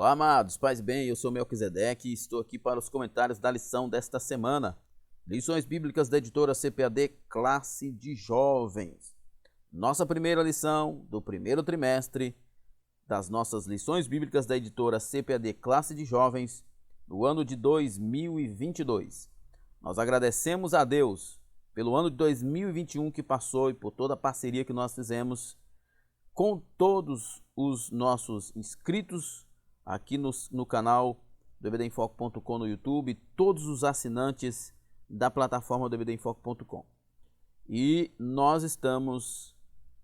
Olá, amados, paz e bem, eu sou Melquisedeque e estou aqui para os comentários da lição desta semana. Lições bíblicas da editora CPAD Classe de Jovens. Nossa primeira lição do primeiro trimestre das nossas lições bíblicas da editora CPAD Classe de Jovens no ano de 2022. Nós agradecemos a Deus pelo ano de 2021 que passou e por toda a parceria que nós fizemos com todos os nossos inscritos aqui no canal do ebdemfoco.com no YouTube, todos os assinantes da plataforma do ebdemfoco.com. E nós estamos,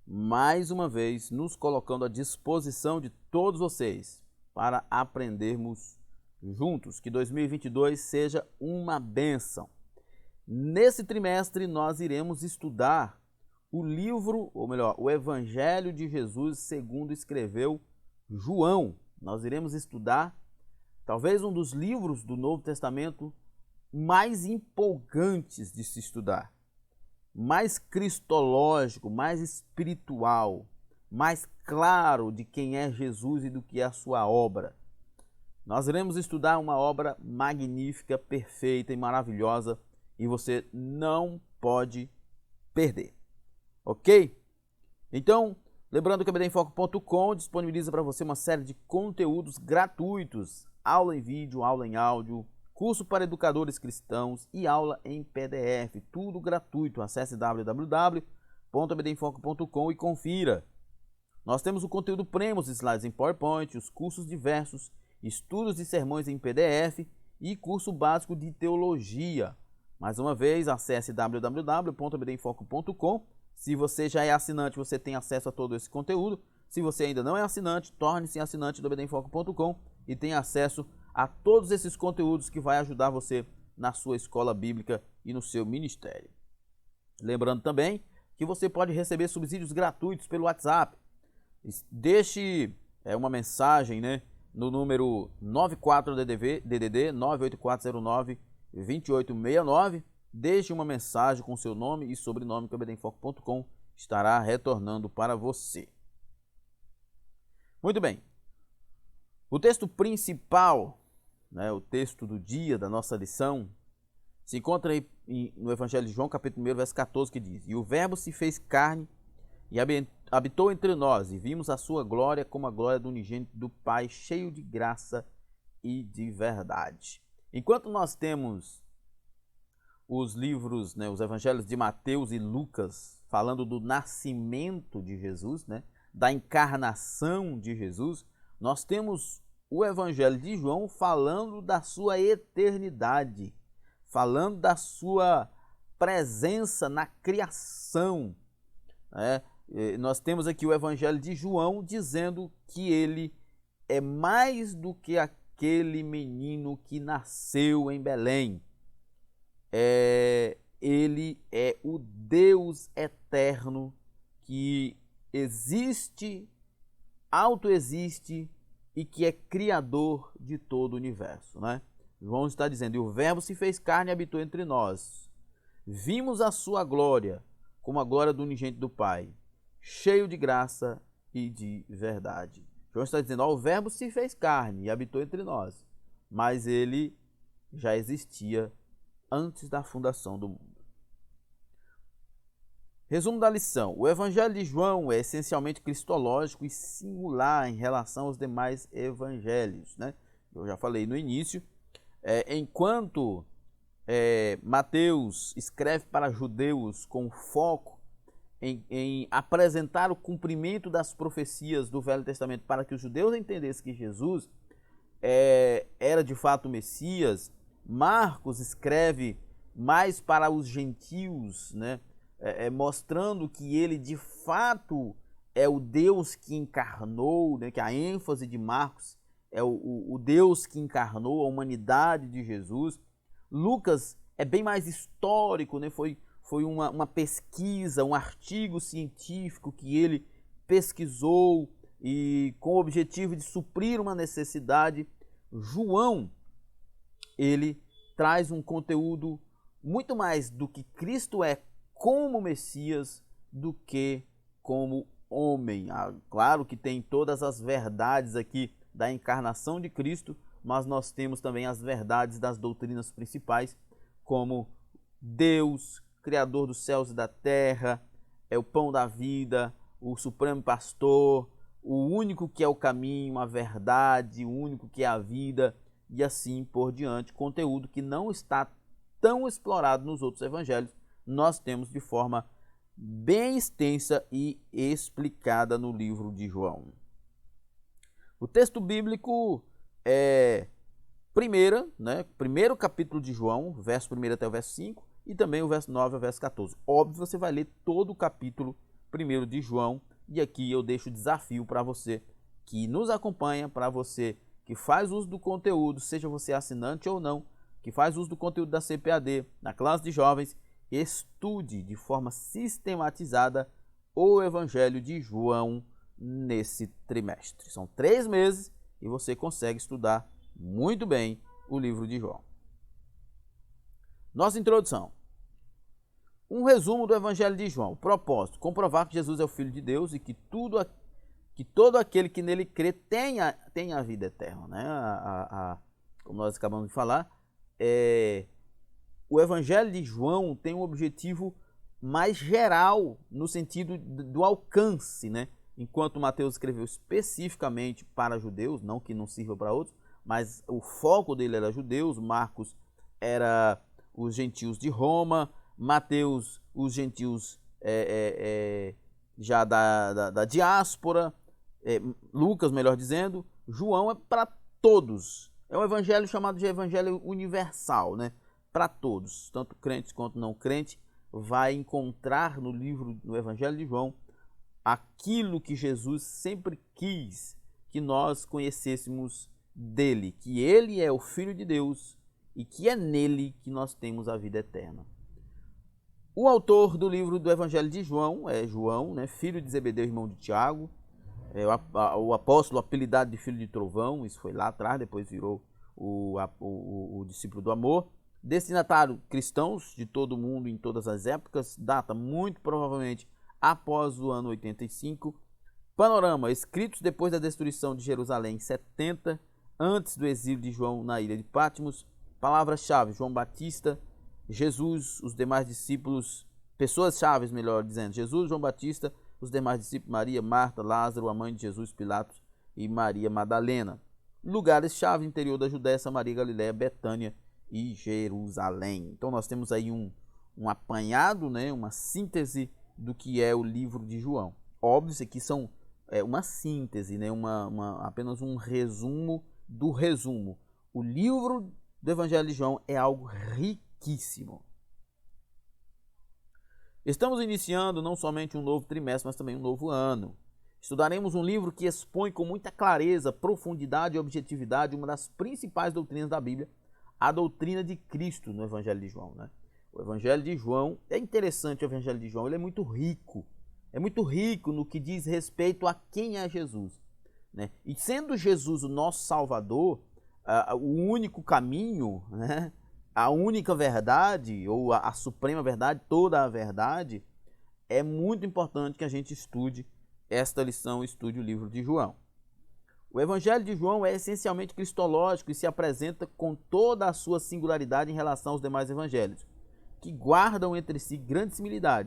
mais uma vez, nos colocando à disposição de todos vocês para aprendermos juntos. Que 2022 seja uma bênção. Nesse trimestre nós iremos estudar o livro, ou melhor, o Evangelho de Jesus segundo escreveu João. Nós iremos estudar talvez um dos livros do Novo Testamento mais empolgantes de se estudar, mais cristológico, mais espiritual, mais claro de quem é Jesus e do que é a sua obra. Nós iremos estudar uma obra magnífica, perfeita e maravilhosa e você não pode perder, ok? Então, lembrando que o ebdemfoco.com disponibiliza para você uma série de conteúdos gratuitos, aula em vídeo, aula em áudio, curso para educadores cristãos e aula em PDF, tudo gratuito. Acesse www.ebdemfoco.com e confira. Nós temos o conteúdo premium, os slides em PowerPoint, os cursos diversos, estudos de sermões em PDF e curso básico de teologia. Mais uma vez, acesse www.ebdemfoco.com. Se você já é assinante, você tem acesso a todo esse conteúdo. Se você ainda não é assinante, torne-se assinante do ebdemfoco.com e tenha acesso a todos esses conteúdos que vai ajudar você na sua escola bíblica e no seu ministério. Lembrando também que você pode receber subsídios gratuitos pelo WhatsApp. Deixe uma mensagem, no número 94DDD 98409-2869. Deixe uma mensagem com seu nome e sobrenome que o ebdemfoco.com estará retornando para você. Muito bem. O texto principal, o texto do dia da nossa lição, se encontra aí no Evangelho de João, capítulo 1, verso 14, que diz: "E o Verbo se fez carne e habitou entre nós, e vimos a sua glória como a glória do unigênito do Pai, cheio de graça e de verdade." Enquanto nós temos os livros, os evangelhos de Mateus e Lucas, falando do nascimento de Jesus, da encarnação de Jesus, nós temos o evangelho de João falando da sua eternidade, falando da sua presença na criação. Nós temos aqui o evangelho de João dizendo que ele é mais do que aquele menino que nasceu em Belém. Ele é o Deus eterno que existe, autoexiste e que é criador de todo o universo. João está dizendo: "E o Verbo se fez carne e habitou entre nós. Vimos a sua glória, como a glória do unigênito do Pai, cheio de graça e de verdade." João está dizendo: o Verbo se fez carne e habitou entre nós, mas ele já existia antes da fundação do mundo. Resumo da lição: o Evangelho de João é essencialmente cristológico e singular em relação aos demais evangelhos. Eu já falei no início, enquanto Mateus escreve para judeus com foco em apresentar o cumprimento das profecias do Velho Testamento para que os judeus entendessem que Jesus era de fato o Messias, Marcos escreve mais para os gentios, mostrando que ele de fato é o Deus que encarnou, que a ênfase de Marcos é o Deus que encarnou a humanidade de Jesus. Lucas é bem mais histórico, foi uma pesquisa, um artigo científico que ele pesquisou e com o objetivo de suprir uma necessidade. João, ele traz um conteúdo muito mais do que Cristo é como Messias do que como homem. Claro que tem todas as verdades aqui da encarnação de Cristo, mas nós temos também as verdades das doutrinas principais, como Deus, Criador dos céus e da terra, é o pão da vida, o supremo pastor, o único que é o caminho, a verdade, o único que é a vida, e assim por diante. Conteúdo que não está tão explorado nos outros evangelhos, nós temos de forma bem extensa e explicada no livro de João. O texto bíblico é primeiro capítulo de João, verso 1 até o verso 5, e também o verso 9 ao verso 14. Óbvio, você vai ler todo o capítulo 1 de João, e aqui eu deixo o desafio para você que nos acompanha, para você que faz uso do conteúdo, seja você assinante ou não, que faz uso do conteúdo da CPAD, na classe de jovens, estude de forma sistematizada o Evangelho de João nesse trimestre. São 3 meses e você consegue estudar muito bem o livro de João. Nossa introdução. Um resumo do Evangelho de João. O propósito: comprovar que Jesus é o Filho de Deus e que todo aquele que nele crê tenha a vida eterna. Né? Como nós acabamos de falar, o Evangelho de João tem um objetivo mais geral, no sentido do alcance, né? Enquanto Mateus escreveu especificamente para judeus, não que não sirva para outros, mas o foco dele era judeus. Marcos era os gentios de Roma, Mateus os gentios já da diáspora, Lucas, melhor dizendo. João é para todos. É um evangelho chamado de evangelho universal, né? Para todos, tanto crentes quanto não crentes, vai encontrar no Evangelho de João aquilo que Jesus sempre quis que nós conhecêssemos dele, que ele é o Filho de Deus e que é nele que nós temos a vida eterna. O autor do livro do Evangelho de João é João, né, filho de Zebedeu, irmão de Tiago, o apóstolo apelidado de filho de trovão. Isso foi lá atrás, depois virou o discípulo do amor. Destinatário cristãos de todo mundo em todas as épocas, data muito provavelmente após o ano 85. Panorama: escritos depois da destruição de Jerusalém em 70, antes do exílio de João na ilha de Patmos. Palavras-chave: João Batista, Jesus, os demais discípulos, pessoas-chave, melhor dizendo: Jesus, João Batista, os demais discípulos, Maria, Marta, Lázaro, a mãe de Jesus, Pilatos e Maria Madalena. Lugares-chave: interior da Judéia, Samaria, Galiléia, Betânia e Jerusalém. Então nós temos aí um apanhado, né, uma síntese do que é o livro de João. Óbvio, isso aqui são uma síntese, né, apenas um resumo do resumo. O livro do Evangelho de João é algo riquíssimo. Estamos iniciando não somente um novo trimestre, mas também um novo ano. Estudaremos um livro que expõe com muita clareza, profundidade e objetividade uma das principais doutrinas da Bíblia, a doutrina de Cristo no Evangelho de João. Né? O Evangelho de João, é interessante o Evangelho de João, ele é muito rico no que diz respeito a quem é Jesus. Né? E sendo Jesus o nosso Salvador, o único caminho, né? A única verdade, ou a suprema verdade, toda a verdade, é muito importante que a gente estude esta lição, estude o livro de João. O Evangelho de João é essencialmente cristológico e se apresenta com toda a sua singularidade em relação aos demais evangelhos, que guardam entre si grande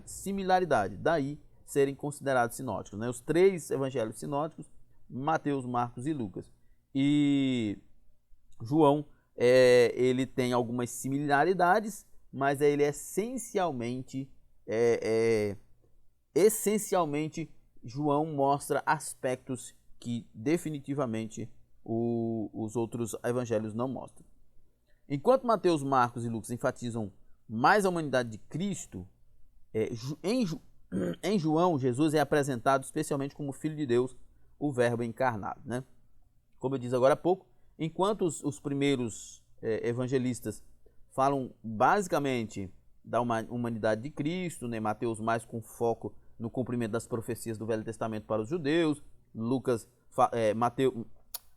similaridade, daí serem considerados sinóticos. Né? Os 3 evangelhos sinóticos, Mateus, Marcos e Lucas. E João, ele tem algumas similaridades, mas ele é essencialmente João mostra aspectos que definitivamente os outros evangelhos não mostram. Enquanto Mateus, Marcos e Lucas enfatizam mais a humanidade de Cristo, em João, Jesus é apresentado especialmente como Filho de Deus, o Verbo encarnado. Né? Como eu disse agora há pouco, enquanto os primeiros evangelistas falam basicamente da humanidade de Cristo, né? Mateus mais com foco no cumprimento das profecias do Velho Testamento para os judeus,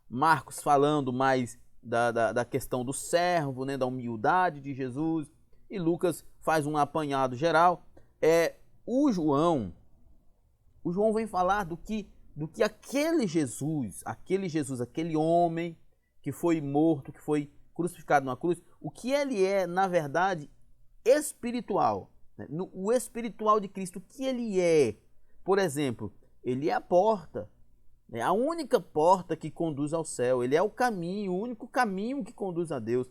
Marcos falando mais da questão do servo, né? Da humildade de Jesus, e Lucas faz um apanhado geral. O João vem falar do que do que aquele Jesus, aquele homem que foi morto, que foi crucificado na cruz, o que ele é, na verdade, espiritual. Né? O espiritual de Cristo, o que ele é? Por exemplo, ele é a porta, é a única porta que conduz ao céu, ele é o caminho, o único caminho que conduz a Deus.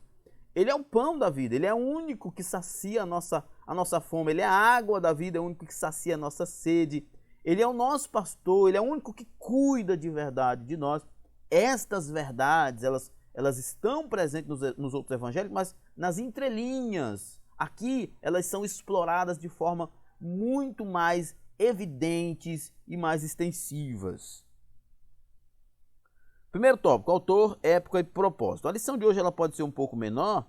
Ele é o pão da vida, ele é o único que sacia a nossa fome, ele é a água da vida, é o único que sacia a nossa sede. Ele é o nosso pastor, ele é o único que cuida de verdade de nós. Estas verdades, elas estão presentes nos outros evangelhos, mas nas entrelinhas. Aqui elas são exploradas de forma muito mais evidentes e mais extensivas. Primeiro tópico, autor, época e propósito. A lição de hoje ela pode ser um pouco menor,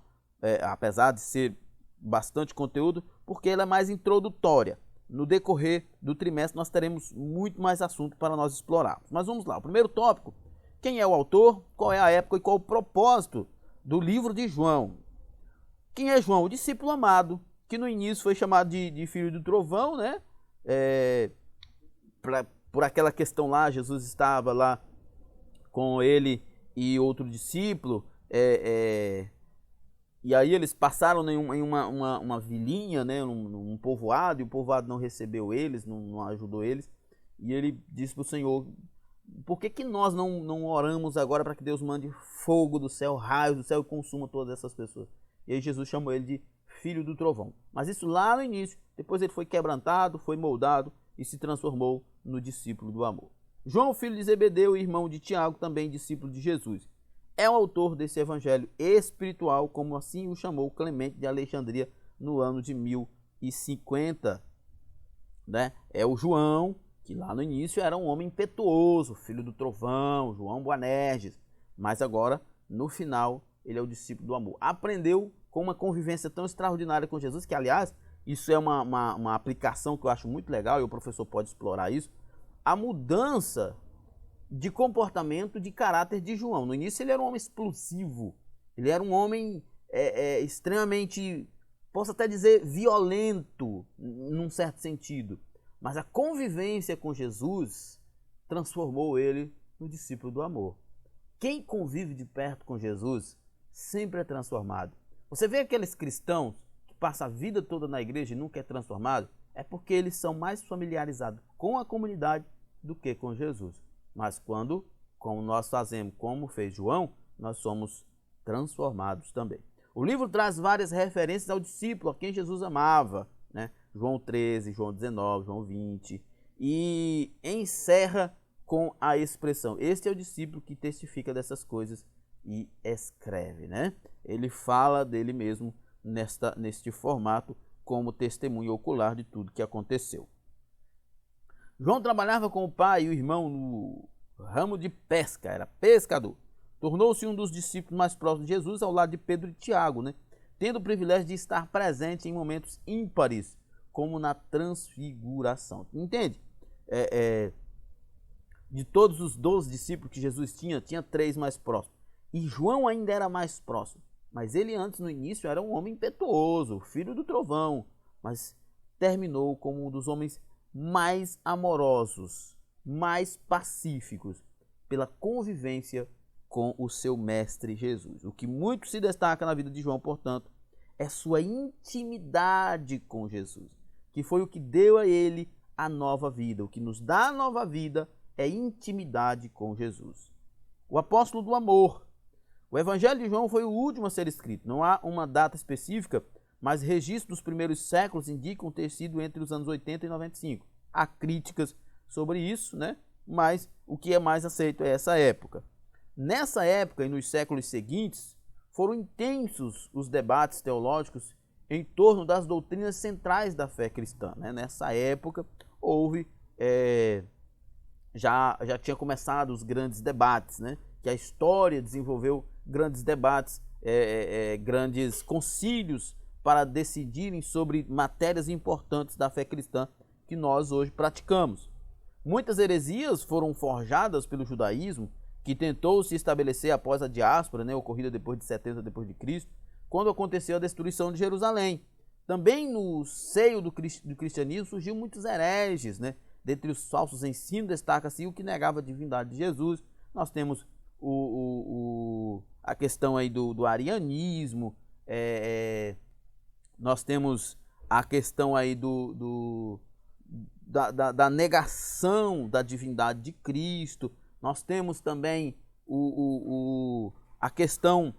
apesar de ser bastante conteúdo, porque ela é mais introdutória. No decorrer do trimestre nós teremos muito mais assunto para nós explorarmos. Mas vamos lá, o primeiro tópico, quem é o autor, qual é a época e qual o propósito do livro de João. Quem é João? O discípulo amado, que no início foi chamado de filho do trovão, né? Por aquela questão lá, Jesus estava lá com ele e outro discípulo, e aí eles passaram em uma vilinha, né, num povoado, e o povoado não recebeu eles, não ajudou eles, e ele disse para o Senhor, por que nós não oramos agora para que Deus mande fogo do céu, raios do céu e consuma todas essas pessoas? E aí Jesus chamou ele de filho do trovão. Mas isso lá no início, depois ele foi quebrantado, foi moldado e se transformou no discípulo do amor. João, filho de Zebedeu, irmão de Tiago, também discípulo de Jesus. É o autor desse evangelho espiritual, como assim o chamou Clemente de Alexandria no ano de 1050. Né? É o João, que lá no início era um homem impetuoso, filho do trovão, João Boanerges. Mas agora, no final, ele é o discípulo do amor. Aprendeu com uma convivência tão extraordinária com Jesus, que aliás, isso é uma aplicação que eu acho muito legal, e o professor pode explorar isso, a mudança de comportamento, de caráter de João. No início ele era um homem explosivo, ele era um homem extremamente, posso até dizer, violento, num certo sentido. Mas a convivência com Jesus transformou ele no discípulo do amor. Quem convive de perto com Jesus sempre é transformado. Você vê aqueles cristãos que passam a vida toda na igreja e nunca é transformado, é porque eles são mais familiarizados com a comunidade do que com Jesus. Mas quando, como nós fazemos, como fez João, nós somos transformados também. O livro traz várias referências ao discípulo, a quem Jesus amava, né? João 13, João 19, João 20, e encerra com a expressão: este é o discípulo que testifica dessas coisas e escreve, né? Ele fala dele mesmo neste formato como testemunho ocular de tudo que aconteceu. João trabalhava com o pai e o irmão no ramo de pesca, era pescador. Tornou-se um dos discípulos mais próximos de Jesus ao lado de Pedro e Tiago, né? Tendo o privilégio de estar presente em momentos ímpares, como na transfiguração. Entende? De todos os 12 discípulos que Jesus tinha 3 mais próximos. E João ainda era mais próximo. Mas ele antes, no início, era um homem impetuoso, filho do trovão. Mas terminou como um dos homens mais amorosos, mais pacíficos, pela convivência com o seu mestre Jesus. O que muito se destaca na vida de João, portanto, é sua intimidade com Jesus, que foi o que deu a ele a nova vida. O que nos dá a nova vida é intimidade com Jesus. O apóstolo do amor. O Evangelho de João foi o último a ser escrito. Não há uma data específica, mas registros dos primeiros séculos indicam ter sido entre os anos 80 e 95. Há críticas sobre isso, né? Mas o que é mais aceito é essa época. Nessa época e nos séculos seguintes, foram intensos os debates teológicos em torno das doutrinas centrais da fé cristã. Né? Nessa época, houve, já tinha começado os grandes debates, né? Que a história desenvolveu grandes debates, grandes concílios para decidirem sobre matérias importantes da fé cristã que nós hoje praticamos. Muitas heresias foram forjadas pelo judaísmo, que tentou se estabelecer após a diáspora, né, ocorrida depois de 70 depois de Cristo, quando aconteceu a destruição de Jerusalém. Também no seio do cristianismo surgiu muitos hereges, né, Dentre os falsos ensinos, destaca-se o que negava a divindade de Jesus. Nós temos a questão aí do arianismo, nós temos a questão aí da negação da divindade de Cristo. Nós temos também a questão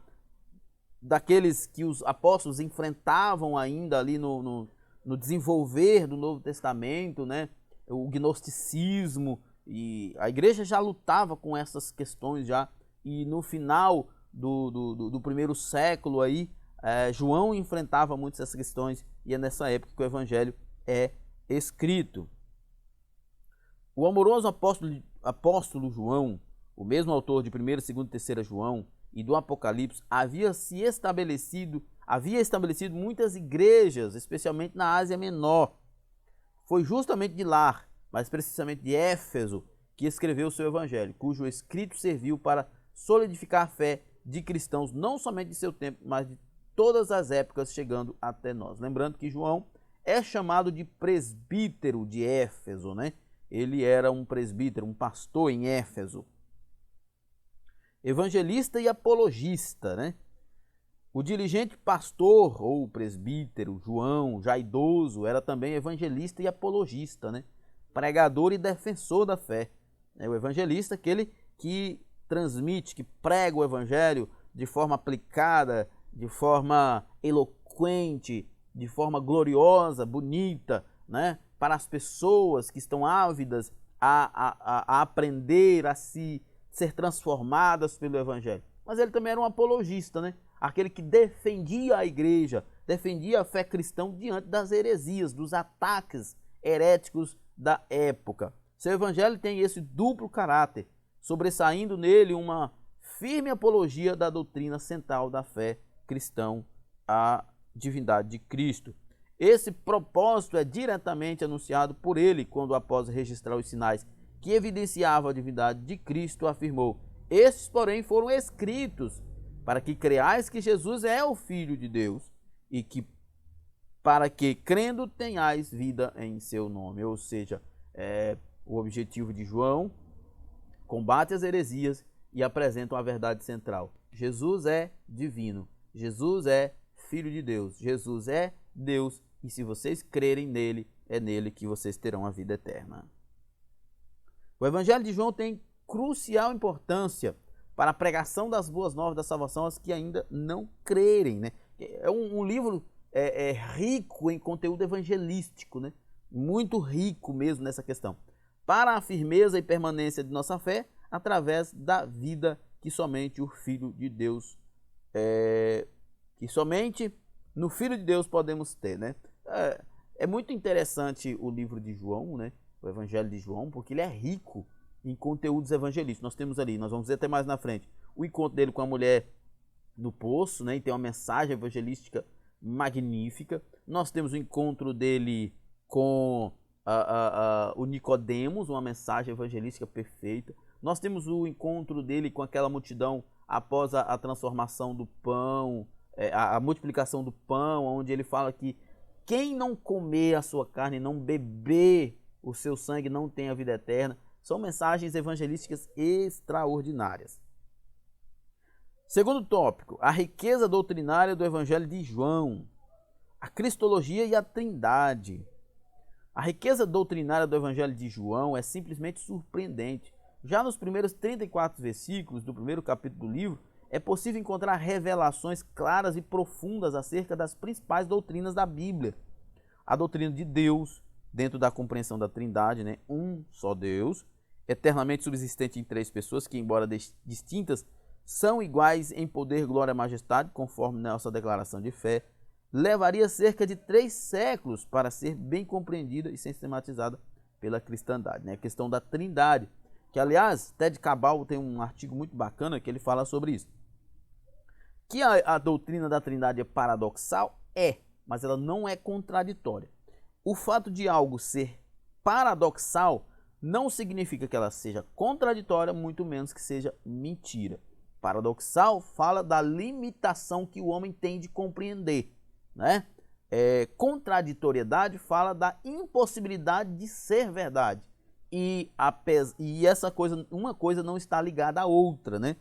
daqueles que os apóstolos enfrentavam ainda ali no desenvolver do Novo Testamento, né? O gnosticismo, e a igreja já lutava com essas questões já, e no final do primeiro século aí, João enfrentava muitas essas questões, e é nessa época que o evangelho é escrito. O amoroso apóstolo João, o mesmo autor de 1º, 2º e 3º João e do Apocalipse, havia estabelecido muitas igrejas, especialmente na Ásia Menor. Foi justamente de lá, mais precisamente de Éfeso, que escreveu o seu evangelho, cujo escrito serviu para solidificar a fé de cristãos, não somente de seu tempo, mas de todas as épocas, chegando até nós. Lembrando que João é chamado de presbítero de Éfeso, né? Ele era um presbítero, um pastor em Éfeso. Evangelista e apologista, né? O diligente pastor ou presbítero João, já idoso, era também evangelista e apologista, né? Pregador e defensor da fé. O evangelista, aquele que transmite, que prega o evangelho de forma aplicada, de forma eloquente, de forma gloriosa, bonita, né? Para as pessoas que estão ávidas a aprender, a ser transformadas pelo evangelho. Mas ele também era um apologista, né? Aquele que defendia a igreja, defendia a fé cristã diante das heresias, dos ataques heréticos da época. Seu evangelho tem esse duplo caráter, sobressaindo nele uma firme apologia da doutrina central da fé cristã, a divindade de Cristo. Esse propósito é diretamente anunciado por ele quando, após registrar os sinais que evidenciavam a divindade de Cristo, afirmou: estes, porém, foram escritos para que creais que Jesus é o Filho de Deus e que para que, crendo, tenhais vida em seu nome. Ou seja, o objetivo de João combate as heresias e apresenta uma verdade central. Jesus é divino, Jesus é Filho de Deus, Jesus é Deus, e se vocês crerem nele, é nele que vocês terão a vida eterna. O Evangelho de João tem crucial importância para a pregação das boas novas da salvação aos que ainda não crerem, né? É um livro rico em conteúdo evangelístico, né? Muito rico mesmo nessa questão, para a firmeza e permanência de nossa fé através da vida que somente o Filho de Deus, que somente no Filho de Deus podemos ter, né? É muito interessante o livro de João, né? O Evangelho de João, porque ele é rico em conteúdos evangelísticos. Nós temos ali, nós vamos ver até mais na frente, o encontro dele com a mulher no poço, né? E tem uma mensagem evangelística magnífica. Nós temos o encontro dele com o Nicodemos, uma mensagem evangelística perfeita. Nós temos o encontro dele com aquela multidão após a transformação do pão, a multiplicação do pão, onde ele fala que quem não comer a sua carne, não beber o seu sangue, não tem a vida eterna. São mensagens evangelísticas extraordinárias. Segundo tópico, a riqueza doutrinária do Evangelho de João, a cristologia e a trindade. A riqueza doutrinária do Evangelho de João é simplesmente surpreendente. Já nos primeiros 34 versículos do primeiro capítulo do livro, é possível encontrar revelações claras e profundas acerca das principais doutrinas da Bíblia. A doutrina de Deus, dentro da compreensão da trindade, né? Um só Deus, eternamente subsistente em três pessoas, que, embora distintas, são iguais em poder, glória e majestade, conforme nossa declaração de fé. Levaria cerca de 3 séculos para ser bem compreendida e sistematizada pela cristandade, né? A questão da trindade, que, aliás, Ted Cabal tem um artigo muito bacana que ele fala sobre isso. Que a doutrina da trindade é paradoxal? Mas ela não é contraditória. O fato de algo ser paradoxal não significa que ela seja contraditória, muito menos que seja mentira. Paradoxal fala da limitação que o homem tem de compreender, né? Contraditoriedade fala da impossibilidade de ser verdade. e essa coisa, uma coisa não está ligada à outra, né?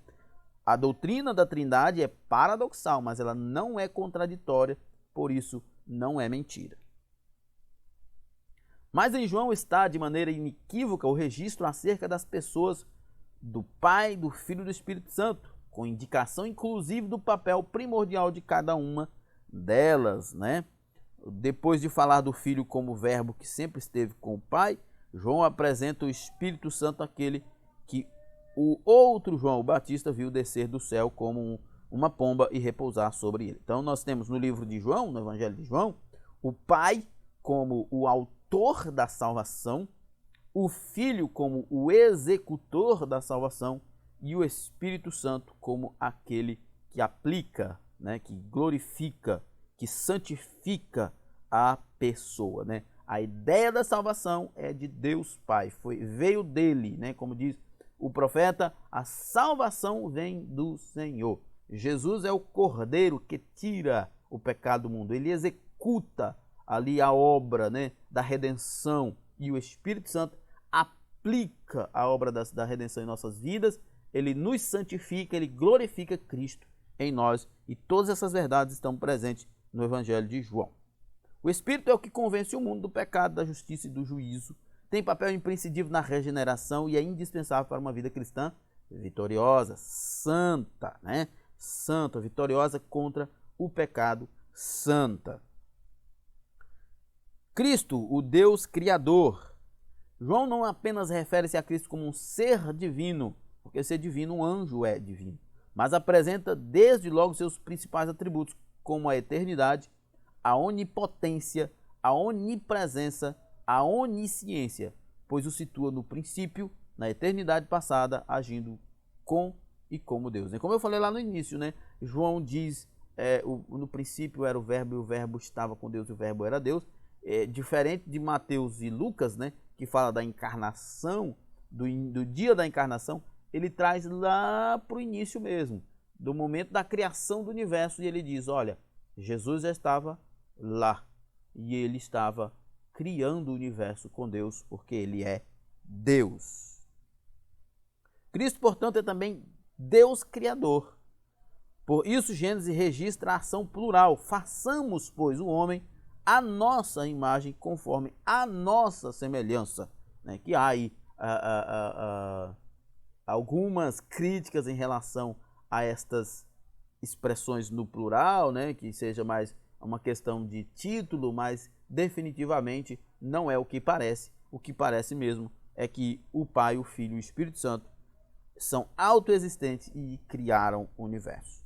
A doutrina da Trindade é paradoxal, mas ela não é contraditória, por isso não é mentira. Mas em João está de maneira inequívoca o registro acerca das pessoas do Pai, do Filho e do Espírito Santo, com indicação inclusive do papel primordial de cada uma delas, né? Depois de falar do Filho como verbo que sempre esteve com o Pai, João apresenta o Espírito Santo, aquele que o outro João, o Batista, viu descer do céu como uma pomba e repousar sobre ele. Então nós temos no livro de João, no Evangelho de João, o Pai como o autor da salvação, o Filho como o executor da salvação e o Espírito Santo como aquele que aplica, né, que glorifica, que santifica a pessoa, né? A ideia da salvação é de Deus Pai, veio dele, né? Como diz o profeta, a salvação vem do Senhor. Jesus é o Cordeiro que tira o pecado do mundo, ele executa ali a obra, né, da redenção, e o Espírito Santo aplica a obra da redenção em nossas vidas, ele nos santifica, ele glorifica Cristo em nós, e todas essas verdades estão presentes no Evangelho de João. O Espírito é o que convence o mundo do pecado, da justiça e do juízo, tem papel imprescindível na regeneração e é indispensável para uma vida cristã vitoriosa, santa, né? Santa, vitoriosa contra o pecado, santa. Cristo, o Deus Criador. João não apenas refere-se a Cristo como um ser divino, porque ser divino, um anjo é divino, mas apresenta desde logo seus principais atributos, como a eternidade, a onipotência, a onipresença, a onisciência, pois o situa no princípio, na eternidade passada, agindo com e como Deus. Como eu falei lá no início, né? João diz, no princípio era o verbo e o verbo estava com Deus e o verbo era Deus. Diferente de Mateus e Lucas, né, que fala da encarnação, do dia da encarnação, ele traz lá para o início mesmo, do momento da criação do universo, e ele diz, olha, Jesus já estava lá, e ele estava criando o universo com Deus, porque ele é Deus. Cristo, portanto, é também Deus Criador. Por isso, Gênesis registra a ação plural. Façamos, pois, o homem a nossa imagem, conforme a nossa semelhança. Né? Que há aí algumas críticas em relação a estas expressões no plural, né? Que seja mais uma questão de título, mas definitivamente não é o que parece. O que parece mesmo é que o Pai, o Filho e o Espírito Santo são autoexistentes e criaram o universo.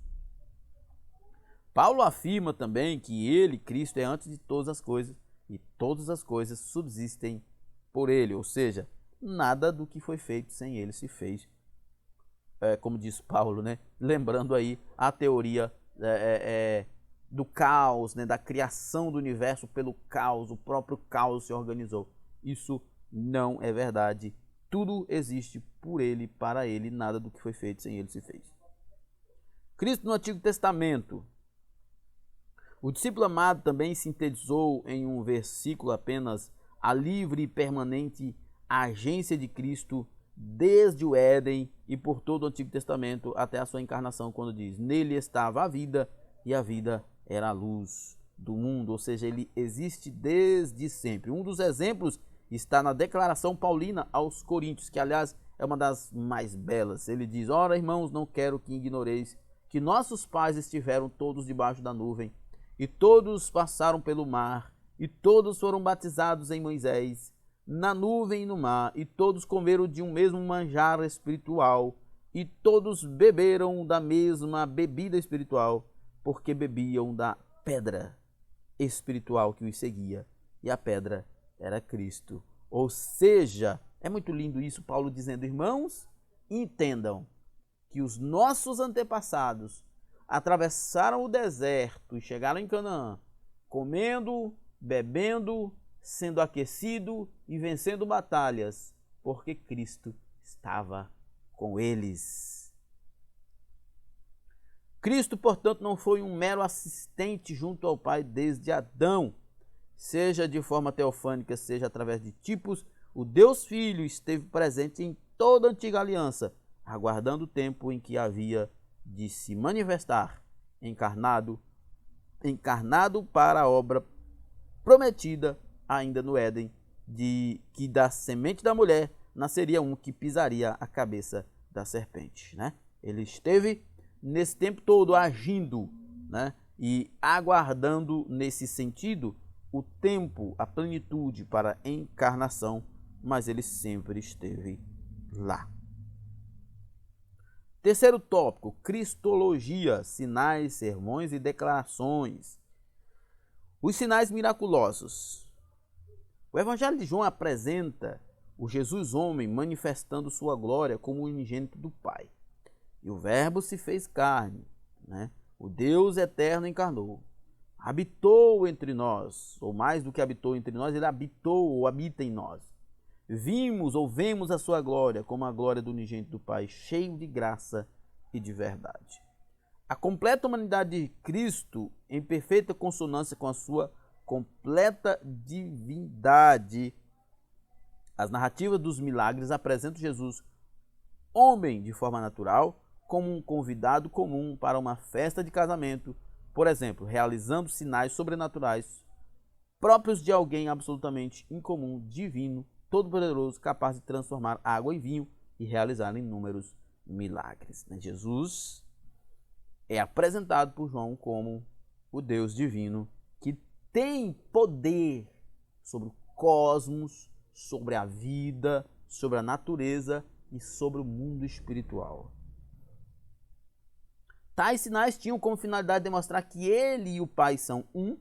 Paulo afirma também que ele, Cristo, é antes de todas as coisas e todas as coisas subsistem por ele, ou seja, nada do que foi feito sem ele se fez, como diz Paulo, né? Lembrando aí a teoria do caos, né? Da criação do universo pelo caos, o próprio caos se organizou. Isso não é verdade. Tudo existe por ele, para ele, nada do que foi feito sem ele se fez. Cristo no Antigo Testamento. O discípulo amado também sintetizou em um versículo apenas a livre e permanente agência de Cristo desde o Éden e por todo o Antigo Testamento até a sua encarnação, quando diz, nele estava a vida e a vida era a luz do mundo, ou seja, ele existe desde sempre. Um dos exemplos está na declaração paulina aos Coríntios, que aliás é uma das mais belas. Ele diz, ora irmãos, não quero que ignoreis que nossos pais estiveram todos debaixo da nuvem, e todos passaram pelo mar, e todos foram batizados em Moisés, na nuvem e no mar, e todos comeram de um mesmo manjar espiritual, e todos beberam da mesma bebida espiritual, porque bebiam da pedra espiritual que os seguia, e a pedra era Cristo. Ou seja, é muito lindo isso, Paulo dizendo, irmãos, entendam que os nossos antepassados atravessaram o deserto e chegaram em Canaã, comendo, bebendo, sendo aquecido e vencendo batalhas, porque Cristo estava com eles. Cristo, portanto, não foi um mero assistente junto ao Pai desde Adão, seja de forma teofânica, seja através de tipos O Deus Filho esteve presente em toda a antiga aliança, aguardando o tempo em que havia de se manifestar, encarnado para a obra prometida ainda no Éden, de que da semente da mulher nasceria um que pisaria a cabeça da serpente, né? Ele esteve nesse tempo todo agindo, né? E aguardando nesse sentido o tempo, a plenitude para a encarnação, mas ele sempre esteve lá. Terceiro tópico, cristologia, sinais, sermões e declarações. Os sinais miraculosos. O Evangelho de João apresenta o Jesus homem manifestando sua glória como o unigênito do Pai. E o Verbo se fez carne, né? O Deus eterno encarnou, habitou entre nós, ou mais do que habitou entre nós, ele habitou ou habita em nós. Vimos ou vemos a sua glória como a glória do unigênito do Pai, cheio de graça e de verdade. A completa humanidade de Cristo, em perfeita consonância com a sua completa divindade. As narrativas dos milagres apresentam Jesus, homem de forma natural, como um convidado comum para uma festa de casamento, por exemplo, realizando sinais sobrenaturais próprios de alguém absolutamente incomum, divino, todo-poderoso, capaz de transformar água em vinho e realizar inúmeros milagres. Jesus é apresentado por João como o Deus divino que tem poder sobre o cosmos, sobre a vida, sobre a natureza e sobre o mundo espiritual. Tais sinais tinham como finalidade demonstrar que ele e o Pai são um,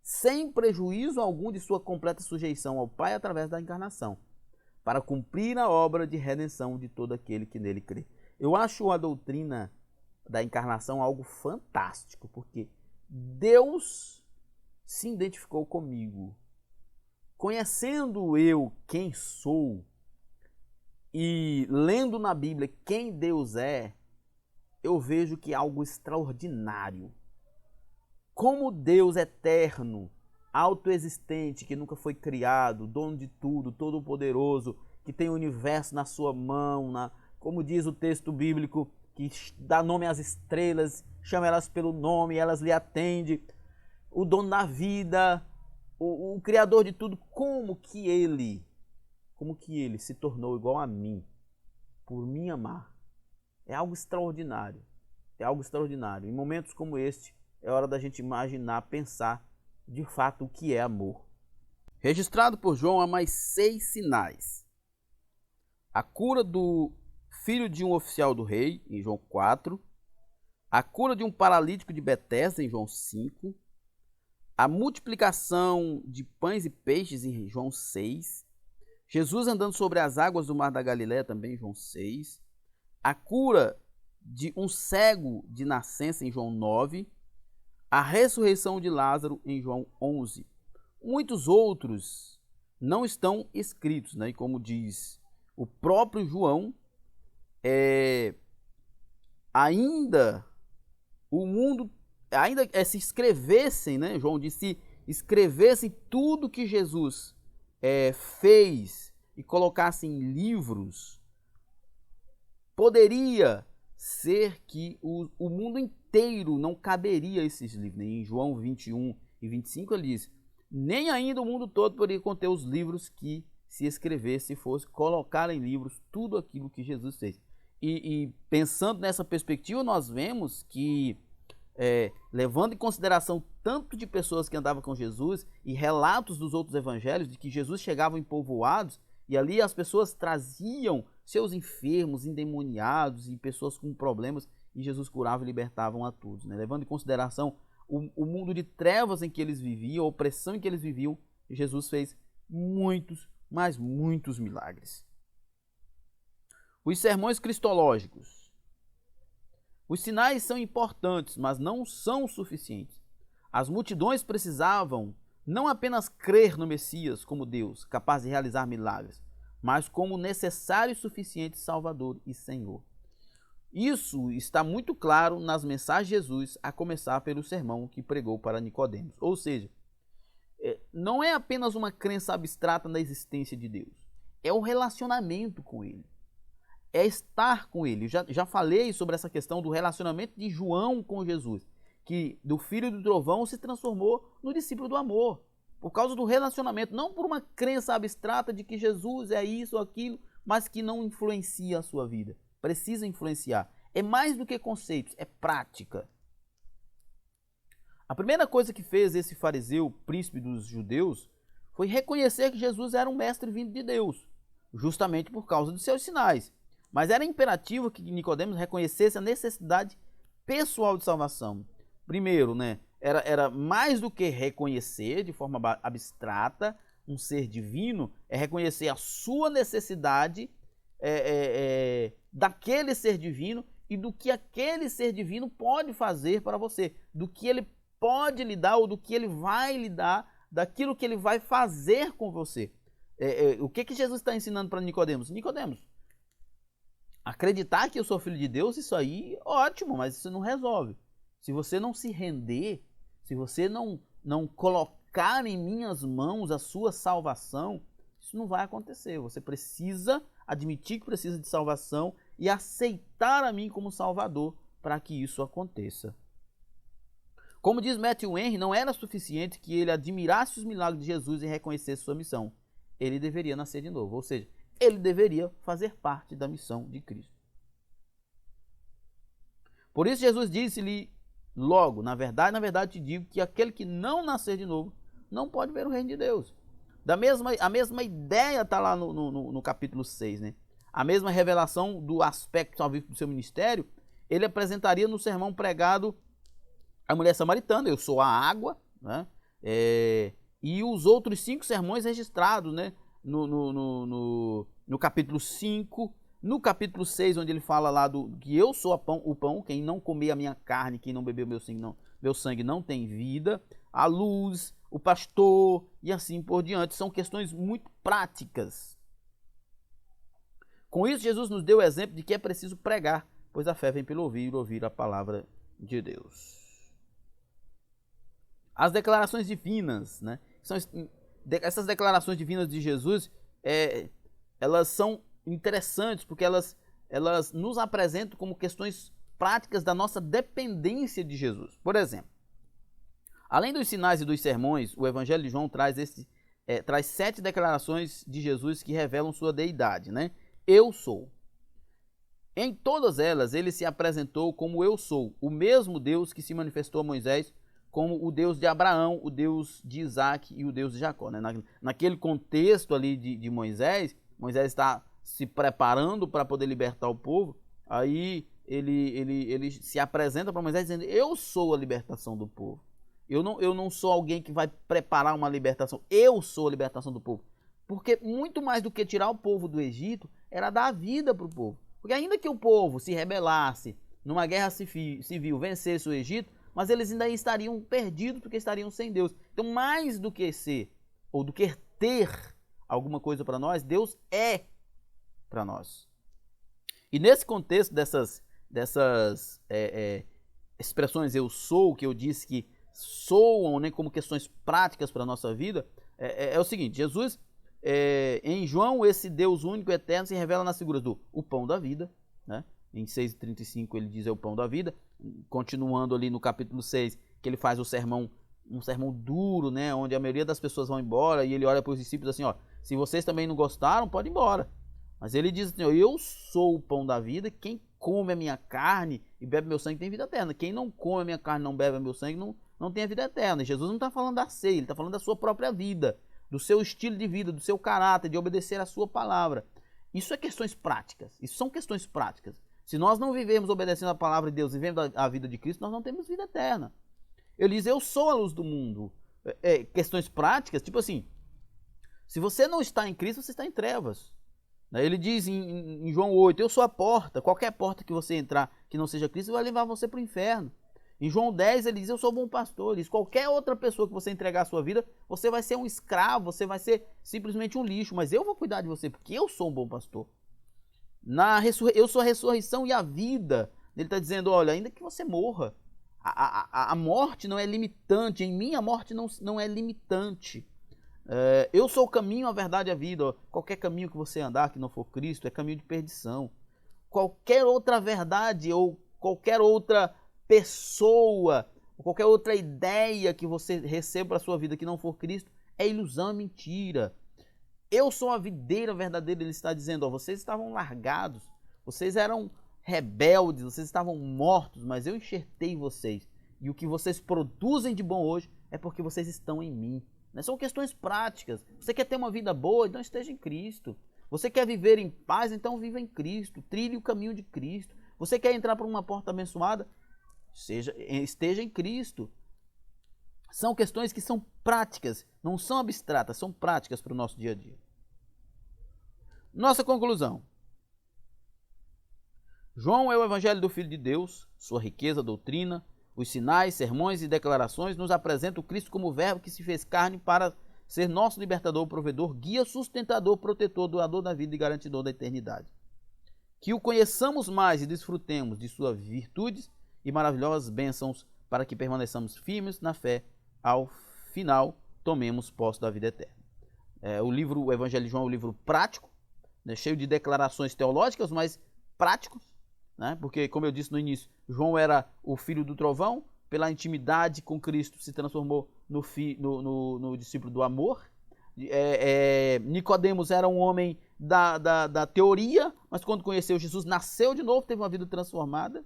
sem prejuízo algum de sua completa sujeição ao Pai através da encarnação, para cumprir a obra de redenção de todo aquele que nele crê. Eu acho a doutrina da encarnação algo fantástico, porque Deus se identificou comigo. Conhecendo eu quem sou e lendo na Bíblia quem Deus é, eu vejo que é algo extraordinário. Como Deus eterno, autoexistente, que nunca foi criado, dono de tudo, todo-poderoso, que tem o universo na sua mão, como diz o texto bíblico, que dá nome às estrelas, chama elas pelo nome, elas lhe atendem, o dono da vida, o criador de tudo, como que ele se tornou igual a mim, por me amar? É algo extraordinário, é algo extraordinário. Em momentos como este, é hora da gente imaginar, pensar de fato o que é amor. Registrado por João há mais 6 sinais. A cura do filho de um oficial do rei, em João 4. A cura de um paralítico de Betesda, em João 5. A multiplicação de pães e peixes, em João 6. Jesus andando sobre as águas do mar da Galileia, também em João 6. A cura de um cego de nascença, em João 9. A ressurreição de Lázaro, em João 11. Muitos outros não estão escritos, né? E como diz o próprio João, ainda se escrevessem, né? João disse, se escrevessem tudo que Jesus fez e colocassem em livros, poderia ser que o mundo inteiro não caberia esses livros. Em João 21 e 25 ele diz, nem ainda o mundo todo poderia conter os livros que se escrevesse, se fosse colocar em livros tudo aquilo que Jesus fez. E pensando nessa perspectiva, nós vemos que, levando em consideração tanto de pessoas que andavam com Jesus e relatos dos outros evangelhos de que Jesus chegava em povoados e ali as pessoas traziam seus enfermos, endemoniados e pessoas com problemas, e Jesus curava e libertavam a todos, né? Levando em consideração o mundo de trevas em que eles viviam, a opressão em que eles viviam, Jesus fez muitos, mas muitos milagres. Os sermões cristológicos. Os sinais são importantes, mas não são suficientes. As multidões precisavam não apenas crer no Messias como Deus, capaz de realizar milagres, mas como necessário e suficiente Salvador e Senhor. Isso está muito claro nas mensagens de Jesus, a começar pelo sermão que pregou para Nicodemos. Ou seja, não é apenas uma crença abstrata na existência de Deus. É o relacionamento com Ele. É estar com Ele. Já falei sobre essa questão do relacionamento de João com Jesus, que do filho do trovão se transformou no discípulo do amor. Por causa do relacionamento, não por uma crença abstrata de que Jesus é isso ou aquilo, mas que não influencia a sua vida. Precisa influenciar. É mais do que conceitos, é prática. A primeira coisa que fez esse fariseu, príncipe dos judeus, foi reconhecer que Jesus era um mestre vindo de Deus, justamente por causa dos seus sinais. Mas era imperativo que Nicodemos reconhecesse a necessidade pessoal de salvação. Primeiro, era mais do que reconhecer de forma abstrata um ser divino, é reconhecer a sua necessidade daquele ser divino e do que aquele ser divino pode fazer para você, do que ele pode lhe dar ou do que ele vai lhe dar, daquilo que ele vai fazer com você. O que Jesus está ensinando para Nicodemos? Nicodemos, acreditar que eu sou filho de Deus, isso aí, ótimo, mas isso não resolve. Se você não se render, se você não colocar em minhas mãos a sua salvação, isso não vai acontecer. Você precisa admitir que precisa de salvação e aceitar a mim como Salvador para que isso aconteça. Como diz Matthew Henry, não era suficiente que ele admirasse os milagres de Jesus e reconhecesse sua missão. Ele deveria nascer de novo, ou seja, ele deveria fazer parte da missão de Cristo. Por isso Jesus disse-lhe logo, na verdade te digo que aquele que não nascer de novo não pode ver o reino de Deus. A mesma ideia está lá no capítulo 6, né? A mesma revelação do aspecto salvífico do seu ministério, ele apresentaria no sermão pregado à mulher samaritana, eu sou a água, né? E os outros 5 sermões registrados, né? No capítulo 5, no capítulo 6, onde ele fala lá que eu sou o pão, quem não comer a minha carne, quem não beber meu sangue não tem vida, a luz, o pastor e assim por diante. São questões muito práticas. Com isso, Jesus nos deu o exemplo de que é preciso pregar, pois a fé vem pelo ouvir a palavra de Deus. As declarações divinas, né? Essas declarações divinas de Jesus, elas são interessantes porque elas nos apresentam como questões práticas da nossa dependência de Jesus. Por exemplo, além dos sinais e dos sermões, o Evangelho de João traz 7 declarações de Jesus que revelam sua deidade, né? Eu sou. Em todas elas, ele se apresentou como eu sou, o mesmo Deus que se manifestou a Moisés como o Deus de Abraão, o Deus de Isaac e o Deus de Jacó, né? Naquele contexto ali de Moisés está se preparando para poder libertar o povo, aí ele se apresenta para Moisés dizendo, eu sou a libertação do povo. Eu não sou alguém que vai preparar uma libertação, eu sou a libertação do povo. Porque muito mais do que tirar o povo do Egito, era dar a vida para o povo. Porque ainda que o povo se rebelasse, numa guerra civil, vencesse o Egito, mas eles ainda estariam perdidos porque estariam sem Deus. Então, mais do que ser, ou do que ter alguma coisa para nós, Deus é para nós. E nesse contexto dessas expressões eu sou, que eu disse que soam, né, como questões práticas para a nossa vida, é o seguinte, Jesus, em João, esse Deus único e eterno se revela nas figuras do o pão da vida, né? Em 6,35 ele diz é o pão da vida, continuando ali no capítulo 6, que ele faz um sermão duro, né, onde a maioria das pessoas vão embora, e ele olha para os discípulos assim, ó, se vocês também não gostaram, pode ir embora. Mas ele diz assim, ó, eu sou o pão da vida, quem come a minha carne e bebe meu sangue tem vida eterna. Quem não come a minha carne e não bebe meu sangue não tem a vida eterna. E Jesus não está falando da ceia, ele está falando da sua própria vida, do seu estilo de vida, do seu caráter, de obedecer a sua palavra. Isso é questões práticas, isso são questões práticas. Se nós não vivemos obedecendo a palavra de Deus, vivendo a vida de Cristo, nós não temos vida eterna. Ele diz, eu sou a luz do mundo. Questões práticas, tipo assim, se você não está em Cristo, você está em trevas. Ele diz em João 8, eu sou a porta, qualquer porta que você entrar que não seja Cristo vai levar você para o inferno. Em João 10 ele diz, eu sou o bom pastor. Ele diz, qualquer outra pessoa que você entregar a sua vida, você vai ser um escravo, você vai ser simplesmente um lixo, mas eu vou cuidar de você, porque eu sou um bom pastor. Eu sou a ressurreição e a vida. Ele está dizendo, olha, ainda que você morra, a morte não é limitante, em mim a morte não é limitante. Eu sou o caminho, a verdade e a vida. Qualquer caminho que você andar que não for Cristo é caminho de perdição. Qualquer outra verdade ou qualquer outra pessoa, ou qualquer outra ideia que você receba para a sua vida que não for Cristo é ilusão, é mentira. Eu sou a videira verdadeira, ele está dizendo, vocês estavam largados, vocês eram rebeldes, vocês estavam mortos, mas eu enxertei vocês. E o que vocês produzem de bom hoje é porque vocês estão em mim. São questões práticas. Você quer ter uma vida boa? Então esteja em Cristo. Você quer viver em paz? Então viva em Cristo. Trilhe o caminho de Cristo. Você quer entrar por uma porta abençoada? Esteja em Cristo. São questões que são práticas, não são abstratas, são práticas para o nosso dia a dia. Nossa conclusão. João é o Evangelho do Filho de Deus, sua riqueza, doutrina, os sinais, sermões e declarações nos apresentam o Cristo como verbo que se fez carne para ser nosso libertador, provedor, guia, sustentador, protetor, doador da vida e garantidor da eternidade. Que o conheçamos mais e desfrutemos de suas virtudes e maravilhosas bênçãos para que permaneçamos firmes na fé, ao final tomemos posse da vida eterna. O Evangelho de João é um livro prático, cheio de declarações teológicas, mas prático, porque, como eu disse no início, João era o filho do trovão, pela intimidade com Cristo se transformou no discípulo do amor. Nicodemos era um homem da teoria, mas quando conheceu Jesus, nasceu de novo, teve uma vida transformada.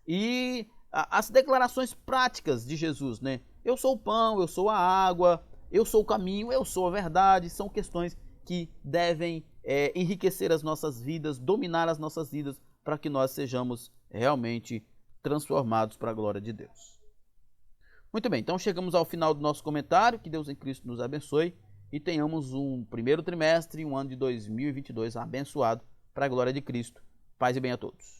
E as declarações práticas de Jesus, eu sou o pão, eu sou a água, eu sou o caminho, eu sou a verdade, são questões que devem enriquecer as nossas vidas, dominar as nossas vidas, para que nós sejamos realmente transformados para a glória de Deus. Muito bem, então chegamos ao final do nosso comentário, que Deus em Cristo nos abençoe e tenhamos um primeiro trimestre, um ano de 2022 abençoado para a glória de Cristo. Paz e bem a todos.